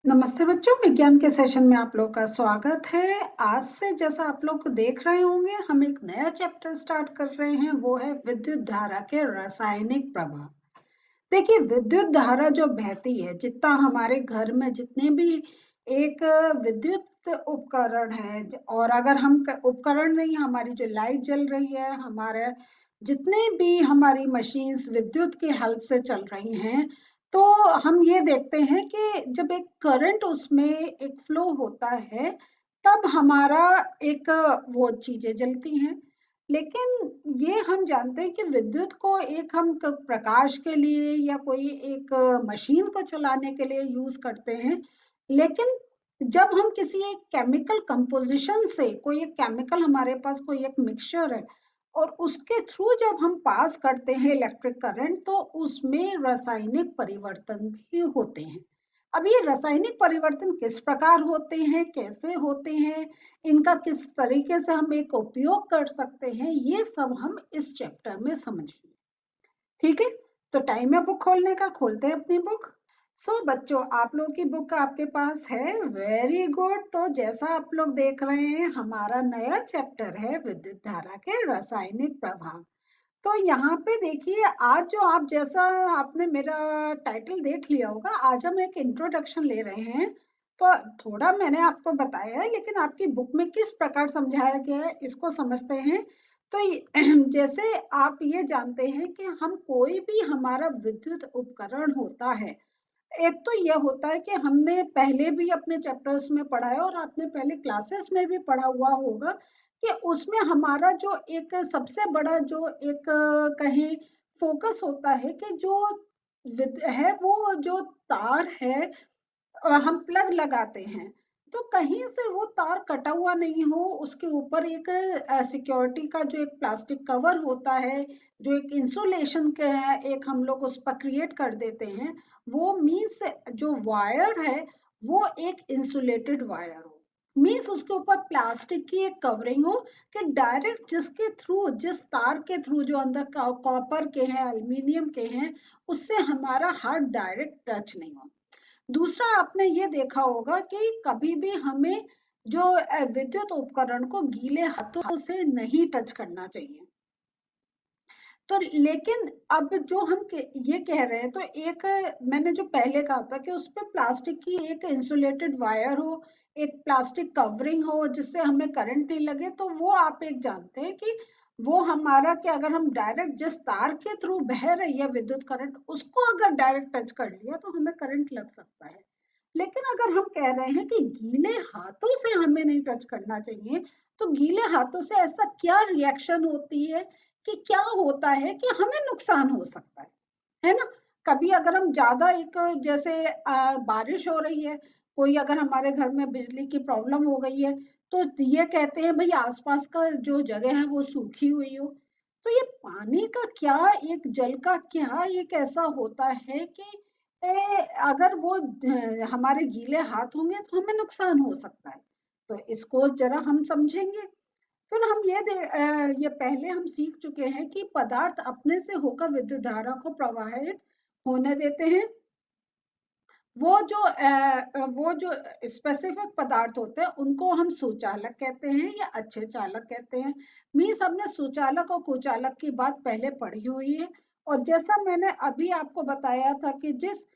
नमस्ते बच्चों, विज्ञान के सेशन में आप लोग का स्वागत है। आज से जैसा आप लोग देख रहे होंगे, हम एक नया चैप्टर स्टार्ट कर रहे हैं। वो है विद्युत धारा के रासायनिक प्रभाव। देखिए, विद्युत धारा जो बहती है, जितना हमारे घर में जितने भी एक विद्युत उपकरण है, और अगर हम उपकरण नहीं, हमारी जो लाइट जल रही है, हमारे जितने भी हमारी मशीन्स विद्युत की हेल्प से चल रही हैं, तो हम ये देखते हैं कि जब एक करंट उसमें एक फ्लो होता है, तब हमारा एक वो चीजें जलती हैं। लेकिन ये हम जानते हैं कि विद्युत को एक हम प्रकाश के लिए या कोई एक मशीन को चलाने के लिए यूज करते हैं। लेकिन जब हम किसी एक केमिकल कंपोजिशन से, कोई एक केमिकल हमारे पास कोई एक मिक्सचर है और उसके थ्रू जब हम पास करते हैं इलेक्ट्रिक करंट, तो उसमें रासायनिक परिवर्तन भी होते हैं। अब ये रासायनिक परिवर्तन किस प्रकार होते हैं, कैसे होते हैं, इनका किस तरीके से हम एक उपयोग कर सकते हैं, ये सब हम इस चैप्टर में समझेंगे। ठीक है, तो टाइम है बुक खोलने का। खोलते हैं अपनी बुक। बच्चों, आप लोगों की बुक आपके पास है। Very good. तो जैसा आप लोग देख रहे हैं, हमारा नया चैप्टर है विद्युत धारा के रासायनिक प्रभाव। तो यहाँ पे देखिए, आज जो आप जैसा आपने मेरा टाइटल देख लिया होगा, आज हम एक इंट्रोडक्शन ले रहे हैं। तो थोड़ा मैंने आपको बताया है, लेकिन आपकी बुक में किस प्रकार समझाया गया है इसको समझते हैं। तो जैसे आप ये जानते हैं कि हम कोई भी हमारा विद्युत उपकरण होता है, एक तो ये होता है कि हमने पहले भी अपने चैप्टर्स में पढ़ा है और आपने पहले क्लासेस में भी पढ़ा हुआ होगा कि उसमें हमारा जो एक सबसे बड़ा जो एक कहीं फोकस होता है कि जो है वो जो तार है, हम प्लग लगाते हैं, तो कहीं से वो तार कटा हुआ नहीं हो, उसके ऊपर एक सिक्योरिटी का जो एक प्लास्टिक कवर होता है, जो एक इंसुलेशन के है, एक हम लोग उस पर क्रिएट कर देते हैं। वो मीन्स जो वायर है वो एक इंसुलेटेड वायर हो, मीन्स उसके ऊपर प्लास्टिक की एक कवरिंग हो कि डायरेक्ट जिसके थ्रू, जिस तार के थ्रू जो अंदर कॉपर के हैं, एल्यूमिनियम के हैं, उससे हमारा हाथ डायरेक्ट टच नहीं हो। दूसरा, आपने ये देखा होगा कि कभी भी हमें जो विद्युत उपकरण को गीले हाथों से नहीं टच करना चाहिए। तो लेकिन अब जो हम ये कह रहे हैं, तो एक मैंने जो पहले कहा था कि उस पर प्लास्टिक की एक इंसुलेटेड वायर हो, एक प्लास्टिक कवरिंग हो जिससे हमें करंट नहीं लगे, तो वो आप एक जानते हैं कि वो हमारा, कि अगर हम डायरेक्ट जिस तार के थ्रू बह रही है विद्युत करंट, उसको अगर डायरेक्ट टच कर लिया तो हमें करंट लग सकता है। लेकिन अगर हम कह रहे हैं कि गीले हाथों से हमें नहीं टच करना चाहिए, तो गीले हाथों से ऐसा क्या रिएक्शन होती है, कि क्या होता है कि हमें नुकसान हो सकता है ना। कभी अगर हम ज्यादा एक जैसे बारिश हो रही है, कोई अगर हमारे घर में बिजली की प्रॉब्लम हो गई है, तो ये कहते हैं भाई आसपास का जो जगह है वो सूखी हुई हो। तो ये पानी का क्या, एक जल का क्या एक ऐसा होता है कि अगर वो हमारे गीले हाथ होंगे तो हमें नुकसान हो सकता है। तो इसको जरा हम समझेंगे। फिर हम ये पहले हम सीख चुके हैं कि पदार्थ अपने से होकर विद्युत धारा को प्रवाहित होने देते हैं। वो जो स्पेसिफिक पदार्थ होते हैं उनको हम सुचालक कहते हैं या अच्छे चालक कहते हैं। मीन्स हमने सुचालक और कुचालक की बात पहले पढ़ी हुई है। और जैसा मैंने अभी आपको बताया था कि जिस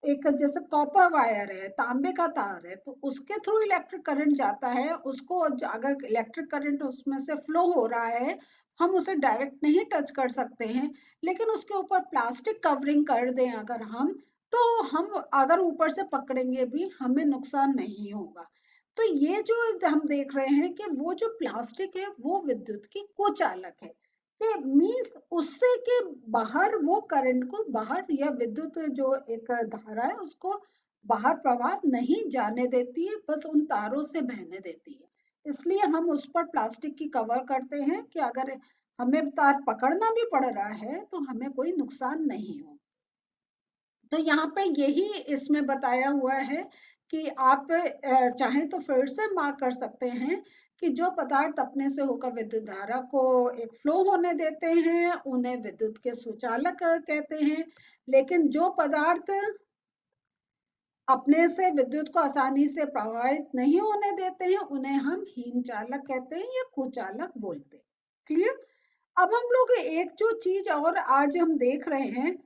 एक जैसे कॉपर वायर है, तांबे का तार है, तो उसके थ्रू इलेक्ट्रिक करंट जाता है, उसको अगर इलेक्ट्रिक करंट उसमें से फ्लो हो रहा है, हम उसे डायरेक्ट नहीं टच कर सकते हैं। लेकिन उसके ऊपर प्लास्टिक कवरिंग कर दें अगर हम, तो हम अगर ऊपर से पकड़ेंगे भी हमें नुकसान नहीं होगा। तो ये जो हम देख रहे हैं कि वो जो प्लास्टिक है वो विद्युत की कुचालक है, कि मीन्स उससे के बाहर वो करंट को बाहर, या विद्युत जो एक धारा है उसको बाहर प्रवाह नहीं जाने देती है, बस उन तारों से बहने देती है। इसलिए हम उस पर प्लास्टिक की कवर करते हैं कि अगर हमें तार पकड़ना भी पड़ रहा है तो हमें कोई नुकसान नहीं हो। तो यहाँ पे यही इसमें बताया हुआ है कि आप चाहें तो फिर से मार्क कर सकते हैं कि जो पदार्थ अपने से होकर विद्युत धारा को एक फ्लो होने देते हैं उन्हें विद्युत के सुचालक कहते हैं। लेकिन जो पदार्थ अपने से विद्युत को आसानी से प्रवाहित नहीं होने देते हैं, उन्हें हम हीन चालक कहते हैं या कुचालक बोलते हैं। क्लियर? अब हम लोग एक जो चीज और आज हम देख रहे हैं,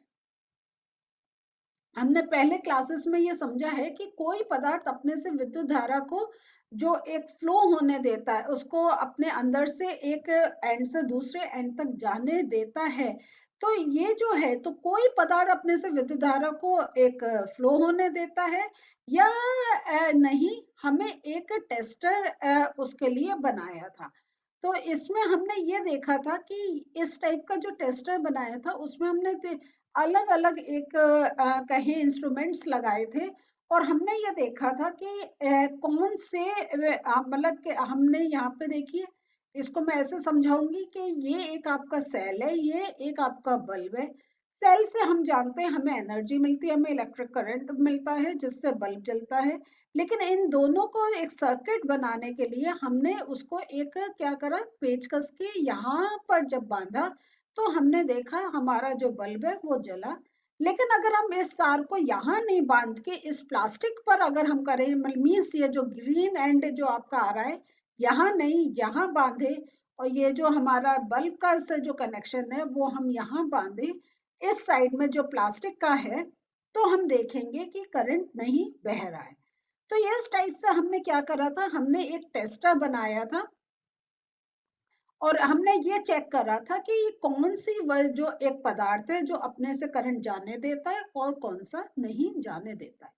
हमने पहले क्लासेस में ये समझा है कि कोई पदार्थ अपने से विद्युत धारा को जो एक फ्लो होने देता है, उसको अपने अंदर से एक एंड से दूसरे एंड तक जाने देता है। तो ये जो है, तो कोई पदार्थ अपने से विद्युत धारा को एक फ्लो होने देता है या नहीं, हमें एक टेस्टर उसके लिए बनाया था। तो इसमें हमने ये देखा था कि इस टाइप का जो टेस्टर बनाया था, उसमें हमने अलग अलग एक कहे इंस्ट्रूमेंट्स लगाए थे, और हमने ये देखा था कि कौन से मतलब कि हमने यहाँ पे देखिए, इसको मैं ऐसे समझाऊंगी कि ये एक आपका सेल है, ये एक आपका बल्ब है। सेल से हम जानते हैं हमें एनर्जी मिलती है, हमें इलेक्ट्रिक करंट मिलता है जिससे बल्ब जलता है। लेकिन इन दोनों को एक सर्किट बनाने के लिए हमने उसको एक क्या करा, पेचकस के यहाँ पर जब बांधा, तो हमने देखा हमारा जो बल्ब है वो जला। लेकिन अगर हम इस तार को यहाँ नहीं बांध के इस प्लास्टिक पर अगर हम करें, मीन्स ये जो ग्रीन एंड जो आपका आ रहा है, यहाँ नहीं, यहाँ बांधे, और ये जो हमारा बल्ब का से जो कनेक्शन है वो हम यहाँ बांधे इस साइड में जो प्लास्टिक का है, तो हम देखेंगे कि करंट नहीं बह रहा है। तो ये इस टाइप से हमने क्या करा था, हमने एक टेस्टर बनाया था, और हमने ये चेक करा था कि कौन सी जो एक पदार्थ है जो अपने से करंट जाने देता है और कौन सा नहीं जाने देता है।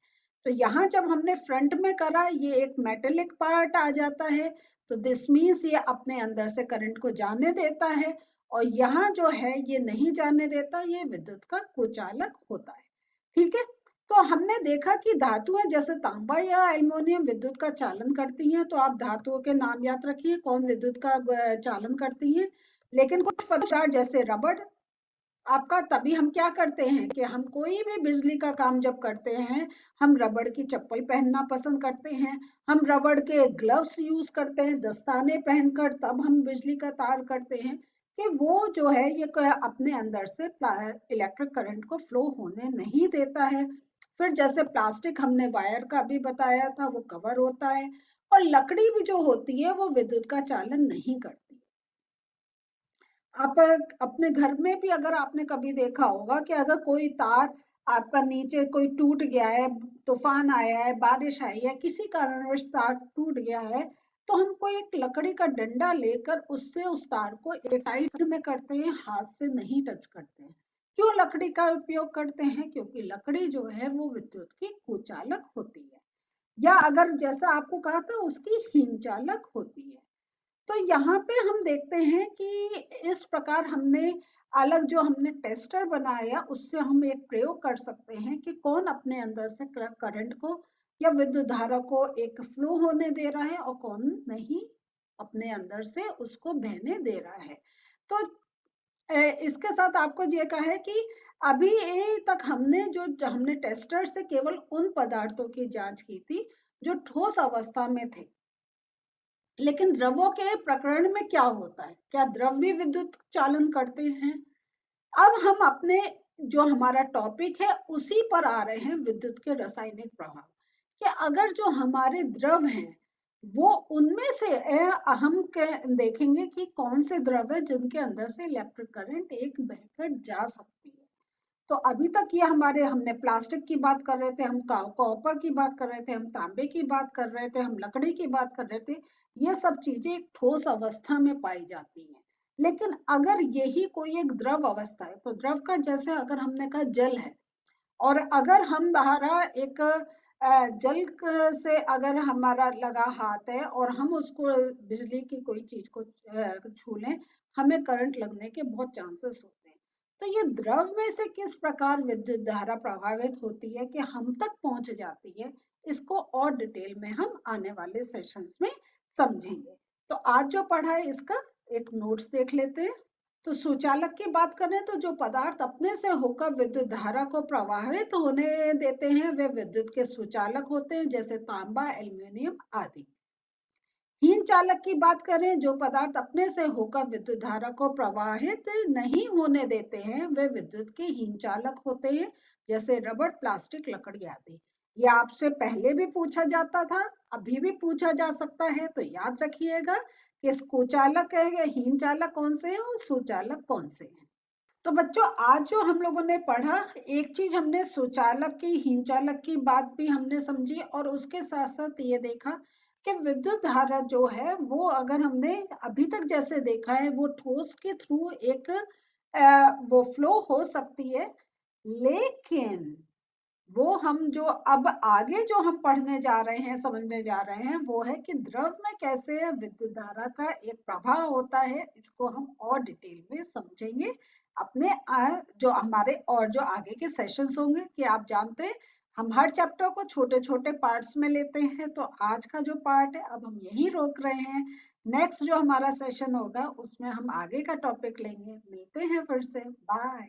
तो यहाँ जब हमने फ्रंट में करा, ये एक मेटेलिक पार्ट आ जाता है, तो दिस मीन्स ये अपने अंदर से करंट को जाने देता है, और यहाँ जो है ये नहीं जाने देता, ये विद्युत का कुचालक होता है। ठीक है? तो हमने देखा कि धातुएं जैसे तांबा या एल्युमिनियम विद्युत का चालन करती हैं, तो आप धातुओं के नाम याद रखिए कौन विद्युत का चालन करती हैं। लेकिन कुछ पदार्थ जैसे रबड़ आपका, तभी हम क्या करते हैं कि हम कोई भी बिजली का काम जब करते हैं, हम रबड़ की चप्पल पहनना पसंद करते हैं, हम रबड़ के ग्लव्स यूज करते हैं, दस्ताने पहनकर तब हम बिजली का तार करते हैं, कि वो जो है ये अपने अंदर से इलेक्ट्रिक करंट को फ्लो होने नहीं देता है। फिर जैसे प्लास्टिक हमने वायर का भी बताया था, वो कवर होता है, और लकड़ी भी जो होती है वो विद्युत का चालन नहीं करती। आप अपने घर में भी अगर आपने कभी देखा होगा कि अगर कोई तार आपका नीचे कोई टूट गया है, तूफान आया है, बारिश आई है, किसी कारणवश तार टूट गया है, तो हमको एक लकड़ी का डंडा लेकर उससे उस तार को एक साइड में करते हैं, हाथ से नहीं टच करते हैं। क्यों लकड़ी का उपयोग करते हैं? क्योंकि लकड़ी जो है वो विद्युत की कुचालक होती है, या अगर जैसा आपको कहा था उसकी हीन चालक होती है। तो यहाँ पे हम देखते हैं कि इस प्रकार हमने अलग जो हमने टेस्टर बनाया, उससे हम एक प्रयोग कर सकते हैं कि कौन अपने अंदर से करंट को या विद्युत धारा को एक फ्लो होने दे रहा है और कौन नहीं अपने अंदर से उसको बहने दे रहा है। तो इसके साथ आपको ये कहा है कि अभी तक हमने जो हमने टेस्टर से केवल उन पदार्थों की जांच की थी जो ठोस अवस्था में थे। लेकिन द्रवों के प्रकरण में क्या होता है? क्या द्रव भी विद्युत चालन करते हैं? अब हम अपने जो हमारा टॉपिक है उसी पर आ रहे हैं, विद्युत के रासायनिक प्रभाव। कि अगर जो हमारे द्रव हैं वो उनमें से हम देखेंगे कि कौन से द्रव है जिनके अंदर से इलेक्ट्रिक करंट एक बहकर जा सकती है। तो अभी तक ये हमारे, हमने प्लास्टिक की बात कर रहे थे, हम कॉपर की बात कर रहे थे, हम तांबे की बात कर रहे थे, हम लकड़ी की बात कर रहे थे। ये सब चीजें एक ठोस अवस्था में पाई जाती हैं। लेकिन अगर यही कोई एक द्रव अवस्था है, तो द्रव का जैसे अगर हमने कहा जल है, और अगर हम हमारा एक जल से अगर हमारा लगा हाथ है और हम उसको बिजली की कोई चीज को छू लें, हमें करंट लगने के बहुत चांसेस होते हैं। तो ये द्रव में से किस प्रकार विद्युत धारा प्रभावित होती है कि हम तक पहुंच जाती है, इसको और डिटेल में हम आने वाले सेशंस में समझेंगे। तो आज जो पढ़ा है इसका एक नोट्स देख लेते हैं। तो सुचालक की बात करें तो जो पदार्थ अपने से होकर विद्युत धारा को प्रवाहित होने देते हैं वे विद्युत के सुचालक होते हैं, जैसे तांबा, एल्युमिनियम आदि। हीन चालक की बात करें, जो पदार्थ अपने से होकर विद्युत धारा को प्रवाहित नहीं होने देते हैं वे विद्युत के हीन चालक होते हैं, जैसे रबड़, प्लास्टिक, लकड़ी आदि। ये आपसे पहले भी पूछा जाता था, अभी भी पूछा जा सकता है, तो याद रखिएगा कि कुचालक है या हीन चालक कौन से हैं और सुचालक कौन से हैं। तो बच्चों आज जो हम लोगों ने पढ़ा, एक चीज हमने सुचालक की हीन चालक की बात भी हमने समझी और उसके साथ साथ ये देखा कि विद्युत धारा जो है वो अगर हमने अभी तक जैसे देखा है वो ठोस के थ्रू एक वो फ्लो हो सकती है, लेकिन वो हम जो अब आगे जो हम पढ़ने जा रहे हैं, समझने जा रहे हैं, वो है कि द्रव में कैसे विद्युत धारा का एक प्रवाह होता है। इसको हम और डिटेल में समझेंगे अपने जो हमारे और जो आगे के सेशंस होंगे। कि आप जानते हैं हम हर चैप्टर को छोटे छोटे पार्ट्स में लेते हैं, तो आज का जो पार्ट है अब हम यहीं रोक रहे हैं। नेक्स्ट जो हमारा सेशन होगा उसमें हम आगे का टॉपिक लेंगे। मिलते हैं फिर से, बाय।